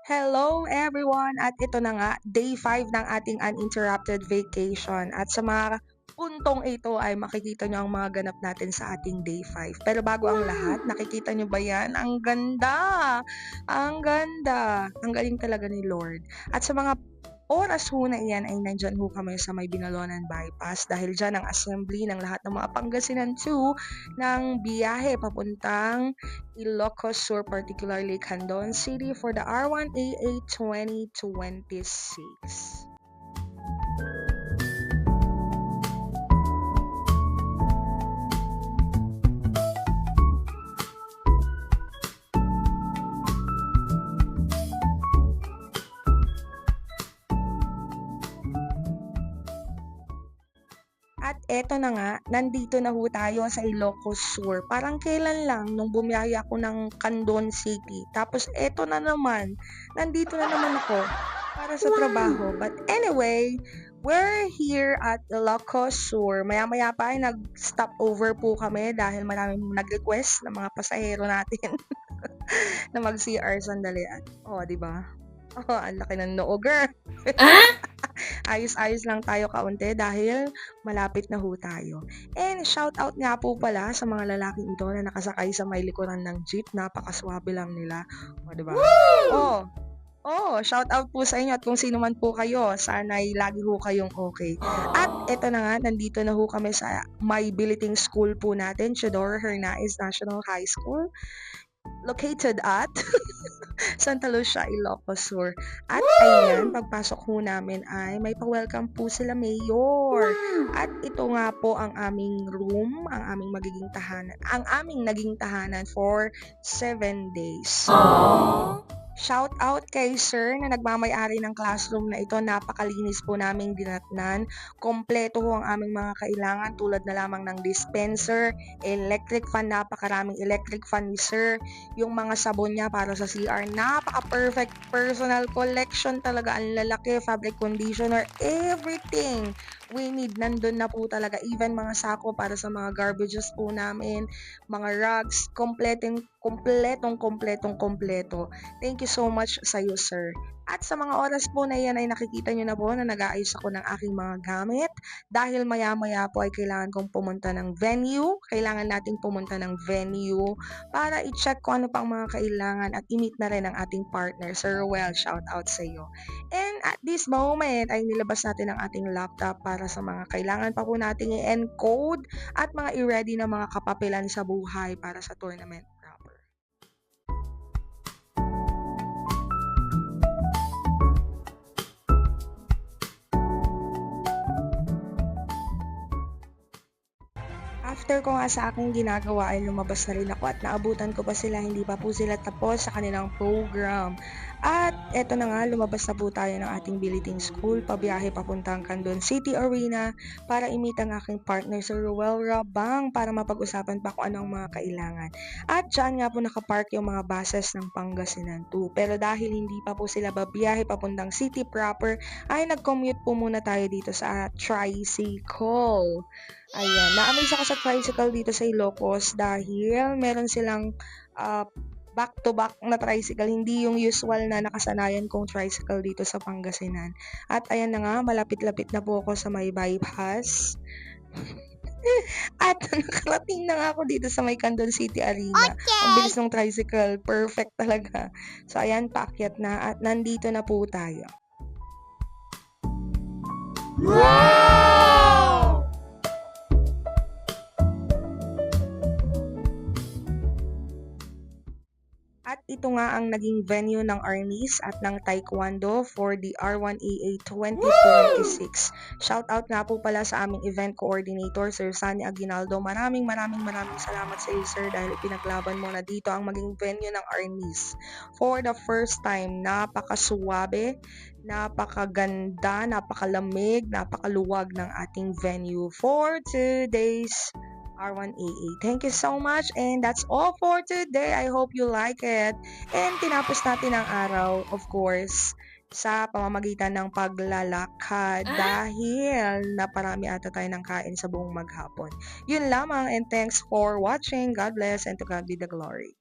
Hello everyone! At ito na nga, day 5 ng ating uninterrupted vacation. At sa mga puntong ito ay makikita nyo ang mga ganap natin sa ating day 5. Pero bago ang lahat, nakikita nyo ba yan? Ang ganda! Ang ganda! Ang galing talaga ni Lord. At sa mga oras ho na iyan ay nandyan ho kami sa may Binalonan Bypass dahil dyan ang assembly ng lahat ng mga Pangasinan 2 ng biyahe papuntang Ilocos Sur, particularly Candon City for the R1AA 2026. At eto na nga, nandito na ho tayo sa Ilocos Sur. Parang kailan lang nung bumiyahe ako ng Candon City. Tapos eto na naman, nandito na naman ako para sa trabaho. But anyway, we're here at Ilocos Sur. Maya-maya pa ay nag-stop over po kami dahil maraming nag-request ng mga pasahero natin na mag-CR sandali. Di ba? Ang laki ng noo, girl. Ayos-ayos lang tayo kaunti dahil malapit na ho tayo. And shout out nga po pala sa mga lalaking ito na nakasakay sa may likuran ng jeep. Napakaswabe lang nila. Diba? Shout out po sa inyo at kung sino man po kayo, sana'y lagi ho kayong okay. At eto na nga, nandito na ho kami sa may biliting school po natin, Teodoro Hernandez National High School, located at Santa Lucia, Ilocos Sur. At ayan, pagpasok ho namin ay may pa-welcome po sila Mayor. At ito nga po ang aming room, ang aming magiging tahanan, ang aming naging tahanan for 7 days. Shout out kay sir na nagmamay-ari ng classroom na ito. Napakalinis po naming dinatnan. Kompleto ho ang aming mga kailangan tulad na lamang ng dispenser, electric fan, napakaraming electric fan ni sir. Yung mga sabon niya para sa CR, napaka-perfect personal collection talaga. Ang lalaki, fabric conditioner, everything we need nandun na po talaga. Even mga sako para sa mga garbages po namin, mga rugs, kompleto. Thank you so much sa iyo, sir. At sa mga oras po na yan ay nakikita nyo na po na nag-aayos ako ng aking mga gamit dahil maya-maya po ay kailangan kong pumunta ng venue. Kailangan nating pumunta ng venue para i-check kung ano pang mga kailangan at i-meet na rin ang ating partner. Sir Well, shout out sa iyo. And at this moment ay nilabas natin ang ating laptop para sa mga kailangan pa po nating i-encode at mga i-ready na mga kapapilan sa buhay para sa tournament proper. After ko nga sa aking ginagawa ay lumabas na rin ako at naabutan ko pa sila, hindi pa po sila tapos sa kanilang program. At eto na nga, lumabas na po tayo ng ating biliting school, pabiyahe papuntang Candon City Arena para i-meet ang aking partner sa Ruel Rabang para mapag-usapan pa kung anong mga kailangan. At dyan nga po nakapark yung mga buses ng Pangasinan 2. Pero dahil hindi pa po sila babiyahe papuntang city proper, ay nag-commute po muna tayo dito sa tricycle. Ayan, na-amaze ako sa tricycle dito sa Ilocos dahil meron silang back-to-back na tricycle, hindi yung usual na nakasanayan kong tricycle dito sa Pangasinan. At ayan na nga, malapit-lapit na po ako sa may bypass. At nakarating na nga ako dito sa may Candon City Arena. Ang bilis ng tricycle, perfect talaga. So ayan, paakyat na at nandito na po tayo. At ito nga ang naging venue ng Arnis at ng Taekwondo for the R1AA 2026. Shout out nga po pala sa aming event coordinator, Sir Sunny Aguinaldo. Maraming salamat sa iyo, sir, dahil pinaglaban mo na dito ang maging venue ng Arnis. For the first time, napakasuwabe, napakaganda, napakalamig, napakaluwag ng ating venue for today's R1AA. Thank you so much, and that's all for today. I hope you like it. And tinapos natin ang araw, of course, sa pamamagitan ng paglalakad dahil naparami ata tayo ng kain sa buong maghapon. Yun lamang, and thanks for watching. God bless and to God be the glory.